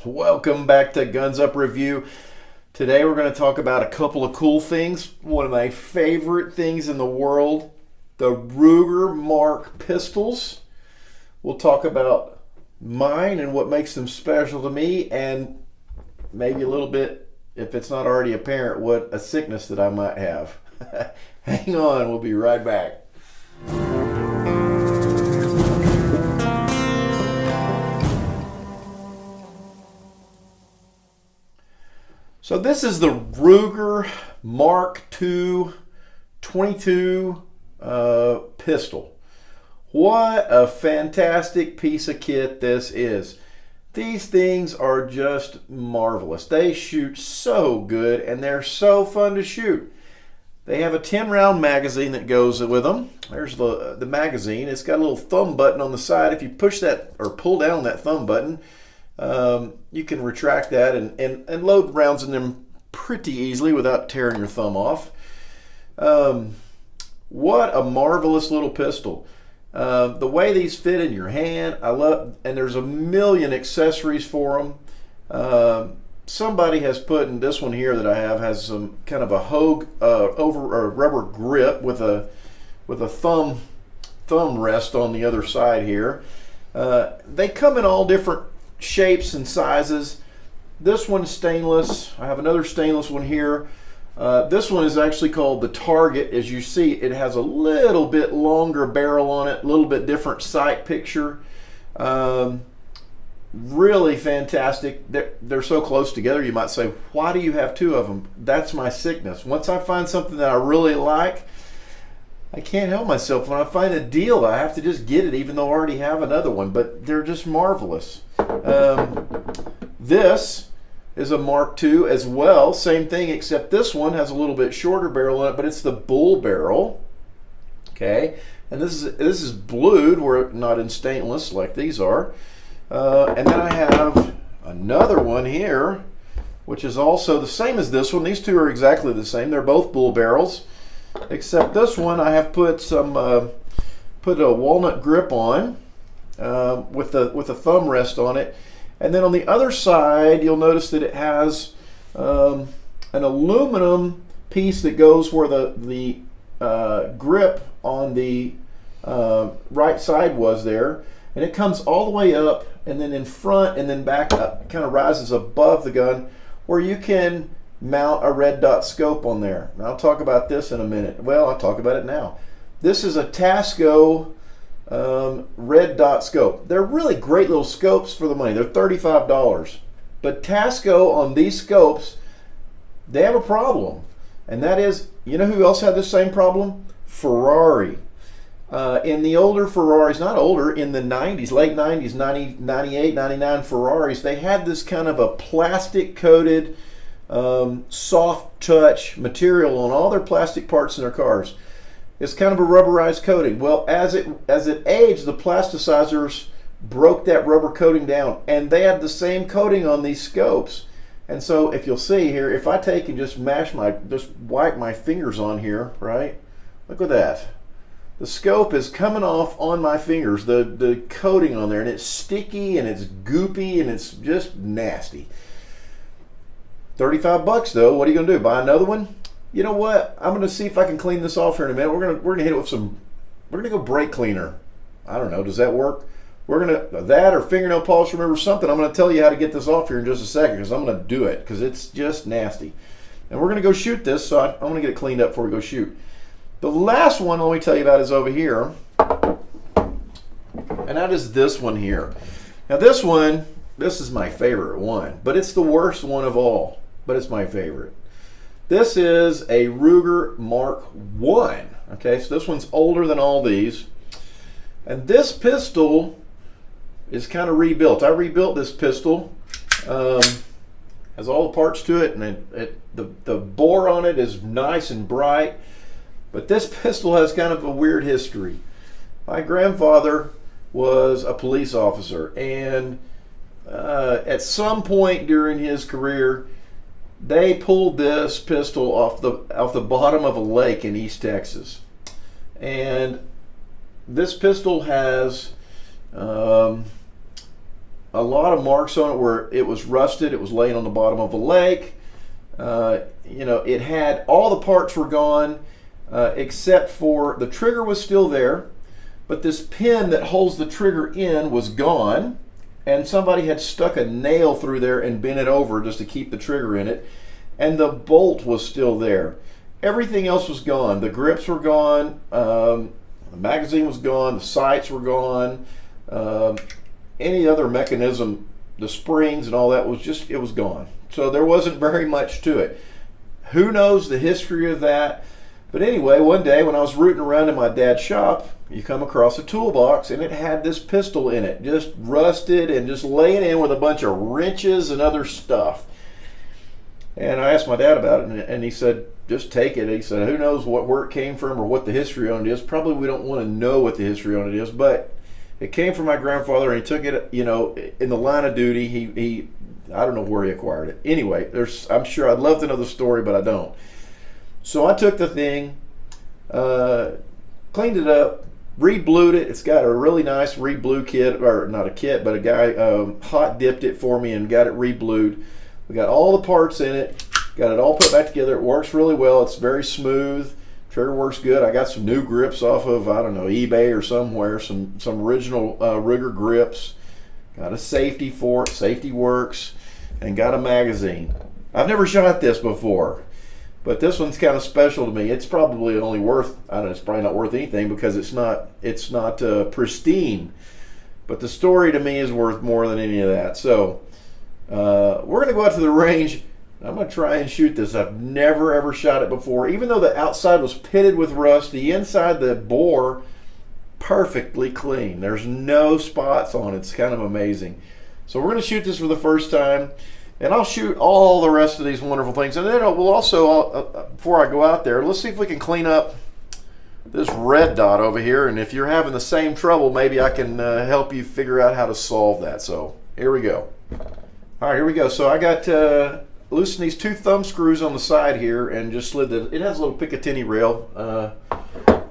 Welcome back to Guns Up Review. Today we're going to talk about a couple of cool things. One of my favorite things in the world, the Ruger Mark pistols. We'll talk about mine and what makes them special to me, and maybe a little bit, if it's not already apparent, what a sickness that I might have. Hang on, we'll be right back. So this is the Ruger Mark II 22 pistol. What a fantastic piece of kit this is. These things are just marvelous. They shoot so good and they're so fun to shoot. They have a 10-round magazine that goes with them. There's the magazine. It's got a little thumb button on the side. If you push that or pull down that thumb button, you can retract that and load rounds in them pretty easily without tearing your thumb off. What a marvelous little pistol. The way these fit in your hand, I love, and there's a million accessories for them. Somebody has put in this one here that I have has some kind of a Hogue over a rubber grip with a thumb rest on the other side here. They come in all different shapes and sizes. This one's stainless. I have another stainless one here. This one is actually called the Target. As you see, it has a little bit longer barrel on it, a little bit different sight picture. Really fantastic. They're so close together, you might say, why do you have two of them? That's my sickness. Once I find something that I really like, I can't help myself. When I find a deal, I have to just get it, even though I already have another one. But they're just marvelous. This is a Mark II as well. Same thing, except this one has a little bit shorter barrel on it, but it's the bull barrel. Okay, and this is blued, where not in stainless like these are. And then I have another one here, which is also the same as this one. These two are exactly the same. They're both bull barrels, except this one I have put a walnut grip on with a thumb rest on it. And then on the other side, you'll notice that it has an aluminum piece that goes where the grip on the right side was there. And it comes all the way up and then in front and then back up, kind of rises above the gun, where you can mount a red dot scope on there. And I'll talk about this in a minute. Well, I'll talk about it now. This is a Tasco red dot scope. They're really great little scopes for the money. They're $35. But Tasco on these scopes, they have a problem. And that is, you know who else had the same problem? Ferrari. In the older Ferraris, not older, in the 90s, late 90s, 90, 98, 99 Ferraris, they had this kind of a plastic coated soft touch material on all their plastic parts in their cars. It's kind of a rubberized coating. Well, as it aged, the plasticizers broke that rubber coating down, and they had the same coating on these scopes. And so if you'll see here, if I take and just wipe my fingers on here, right? Look at that. The scope is coming off on my fingers, the coating on there, and it's sticky and it's goopy and it's just nasty. $35 though. What are you gonna do? Buy another one? You know what? I'm gonna see if I can clean this off here in a minute. We're gonna hit it with we're gonna go brake cleaner. I don't know, does that work? We're gonna, that or fingernail polish remover, something. I'm gonna tell you how to get this off here in just a second, because I'm gonna do it, because it's just nasty. And we're gonna go shoot this, so I'm gonna get it cleaned up before we go shoot. The last one let me tell you about is over here, and that is this one here. Now this is my favorite one, but it's the worst one of all, but it's my favorite. This is a Ruger Mark I. Okay, so this one's older than all these. And this pistol is kind of rebuilt. I rebuilt this pistol. Has all the parts to it, and the bore on it is nice and bright. But this pistol has kind of a weird history. My grandfather was a police officer, and at some point during his career, they pulled this pistol off the bottom of a lake in East Texas. And this pistol has a lot of marks on it where it was rusted. It was laying on the bottom of a lake. You know, it had all the parts were gone except for the trigger was still there, but this pin that holds the trigger in was gone, and somebody had stuck a nail through there and bent it over just to keep the trigger in it, and the bolt was still there. Everything else was gone. The grips were gone, the magazine was gone, the sights were gone, any other mechanism, the springs and all that was just, it was gone. So there wasn't very much to it. Who knows the history of that? But anyway, one day when I was rooting around in my dad's shop, you come across a toolbox and it had this pistol in it, just rusted and just laying in with a bunch of wrenches and other stuff. And I asked my dad about it, and he said, just take it. He said, who knows where it came from or what the history on it is. Probably we don't want to know what the history on it is, but it came from my grandfather, and he took it, you know, in the line of duty. He I don't know where he acquired it. Anyway, I'm sure I'd love to know the story, but I don't. So I took the thing, cleaned it up, re-blued it. It's got a really nice re-blue kit, or not a kit, but a guy hot dipped it for me and got it re-blued. We got all the parts in it, got it all put back together. It works really well. It's very smooth. Trigger works good. I got some new grips off of, I don't know, eBay or somewhere, some original Ruger grips. Got a safety for it, safety works, and got a magazine. I've never shot this before, but this one's kind of special to me. It's probably only worth, I don't know, it's probably not worth anything because it's not pristine. But the story to me is worth more than any of that. So we're going to go out to the range. I'm going to try and shoot this. I've never ever shot it before. Even though the outside was pitted with rust, the inside, the bore, perfectly clean. There's no spots on it. It's kind of amazing. So we're going to shoot this for the first time, and I'll shoot all the rest of these wonderful things. And then we'll also, before I go out there, let's see if we can clean up this red dot over here. And if you're having the same trouble, maybe I can help you figure out how to solve that. So here we go. All right, here we go. So I got loosened these two thumb screws on the side here and just slid it has a little Picatinny rail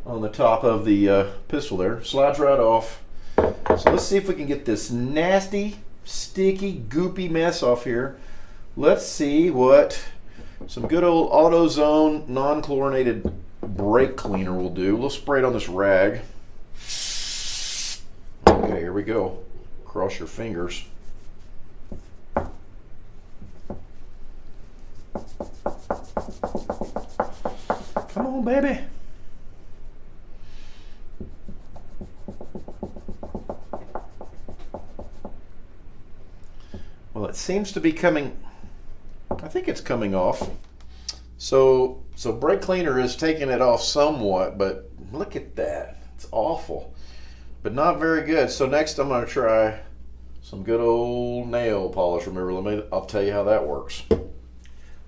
on the top of the pistol there. Slides right off. So let's see if we can get this nasty, sticky, goopy mess off here. Let's see what some good old AutoZone non-chlorinated brake cleaner will do. We'll spray it on this rag. Okay, here we go. Cross your fingers. Come on, baby. Well, it seems to be coming, I think it's coming off. So brake cleaner is taking it off somewhat, but look at that. It's awful, but not very good. So next I'm going to try some good old nail polish remover. I'll tell you how that works.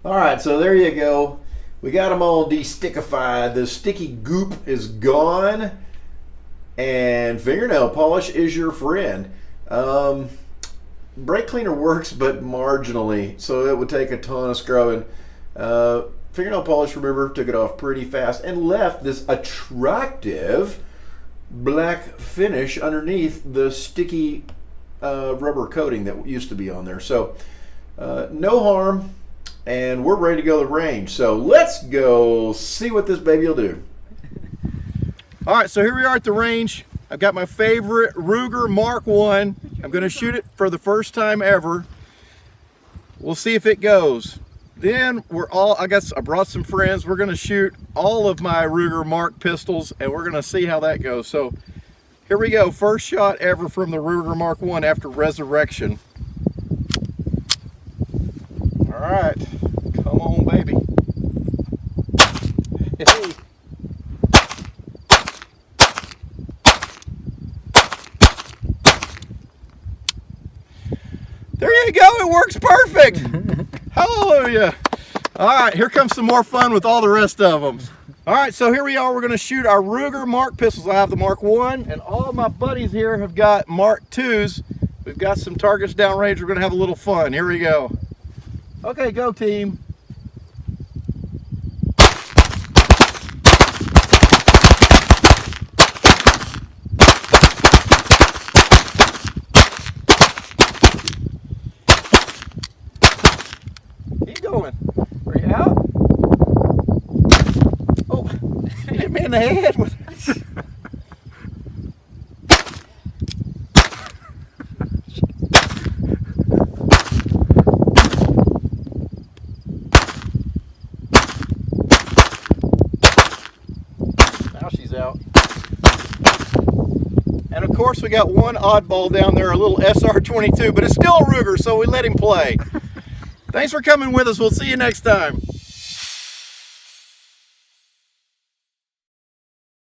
All right, so there you go. We got them all de-stickified. The sticky goop is gone, and fingernail polish is your friend. Brake cleaner works, but marginally, so it would take a ton of scrubbing. Fingernail polish remover took it off pretty fast and left this attractive black finish underneath the sticky rubber coating that used to be on there. So no harm, and we're ready to go to the range. So let's go see what this baby will do. All right, so here we are at the range. I've got my favorite Ruger Mark I. I'm going to shoot it for the first time ever. We'll see if it goes. Then I brought some friends. We're going to shoot all of my Ruger Mark pistols, and we're going to see how that goes. So here we go. First shot ever from the Ruger Mark I after Resurrection. All right, come on, baby. Hey. There you go, it works perfect. Hallelujah. All right, here comes some more fun with all the rest of them. All right, so here we are. We're going to shoot our Ruger Mark pistols. I have the Mark I, and all of my buddies here have got Mark IIs. We've got some targets downrange. We're going to have a little fun. Here we go. Okay, go team. going? Are you out? Oh, you hit me in the head with. Now she's out. And of course we got one oddball down there, a little SR22, but it's still a Ruger, so we let him play. Thanks for coming with us. We'll see you next time.